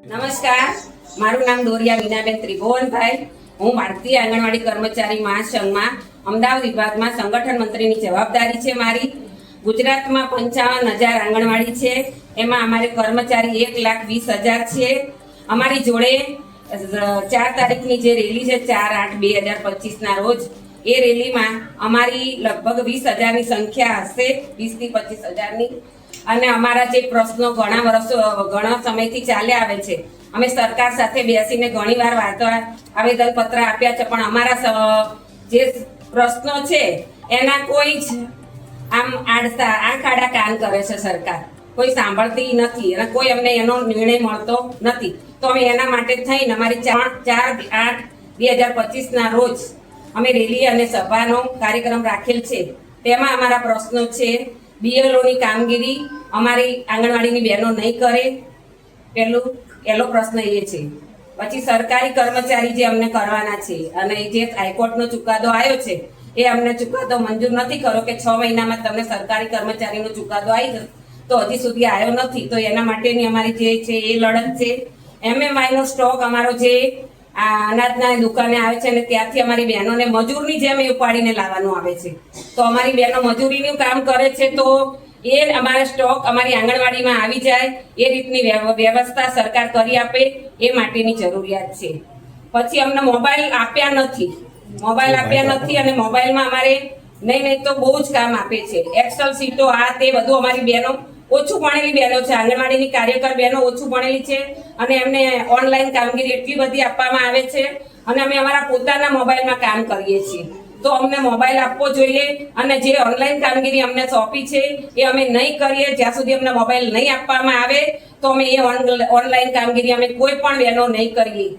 નમસ્કાર, મારું નામ દોરિયા વિનાબેન ત્રિભુવનભાઈ. હું ભારતીય આંગણવાડી કર્મચારી મહાસંઘમાં અમદાવાદ વિભાગમાં સંગઠન મંત્રીની જવાબદારી છે મારી. ગુજરાતમાં 55,000 આંગણવાડી છે. એમાં અમારે કર્મચારી 1,20,000 છે. અમારી જોડે 4 તારીખની જે રેલી છે 4/8/2025 રોજ, એ રેલીમાં અમારી લગભગ 20,000ની સંખ્યા હશે, 20 થી 25,000ની. અને અમારા જે પ્રશ્નો ઘણા સમયથી ચાલ્યા આવે છે, અમે સરકાર સાથે બેસીને ઘણીવાર આવેદન પત્ર આપ્યા છે, પણ અમારા જે પ્રશ્નો છે એના કોઈ જ આમ આંખ આડા કાન કરે છે સરકાર, કોઈ સાંભળતી નથી અને કોઈ અમને એનો નિર્ણય મળતો નથી. તો અમે એના માટે થઈને અમારી 4/8/2025 રોજ અમે રેલી અને સભાનો કાર્યક્રમ રાખેલ છે. તેમાં અમારા પ્રશ્નો છે: બીએલઓની કામગીરી અમારી આંગણવાડીની બહેનો નહીં કરે, પહેલો પ્રશ્ન એ છે. પછી સરકારી કર્મચારી જે અમને કરવાના છે, અને જે હાઈકોર્ટનો ચુકાદો આવ્યો છે એ અમને ચુકાદો મંજૂર નથી કર્યો કે 6 મહિનામાં તમને સરકારી કર્મચારીનો ચુકાદો આવી જશે, તો હજી સુધી આવ્યો નથી. તો એના માટેની અમારી જે છે એ લડત છે. MMYનો સ્ટોક અમારો જે અનાજના દુકાને આવે છે, અને ત્યાંથી અમારી બહેનોને મજૂરની જેમ એ ઉપાડીને લાવવાનું આવે છે. તો અમારી બહેનો મજૂરીનું કામ કરે છે, તો એ અમારા સ્ટોક અમારી આંગણવાડીમાં આવી જાય એ રીતની વ્યવસ્થા સરકાર કરી આપે, એ માટેની જરૂરિયાત છે. પછી અમને મોબાઈલ આપ્યા નથી, અને મોબાઈલમાં અમારે નહીં તો બહુ જ કામ આપે છે. એક્સેલ સીટો આ તે બધું અમારી બહેનો, ઓછું ભણેલી બહેનો છે, આંગણવાડીની કાર્યકર બહેનો ઓછું ભણેલી છે, અને એમને ઓનલાઈન કામગીરી એટલી બધી આપવામાં આવે છે, અને અમે અમારા પોતાના મોબાઈલમાં કામ કરીએ છીએ. તો અમને મોબાઈલ આપવો જોઈએ, અને જે ઓનલાઈન કામગીરી અમને સોંપી છે એ અમે નહીં કરીએ જ્યાં સુધી અમને મોબાઈલ નહીં આપવામાં આવે, તો અમે એ ઓનલાઈન કામગીરી અમે કોઈ પણ બહેનો નહીં કરીએ.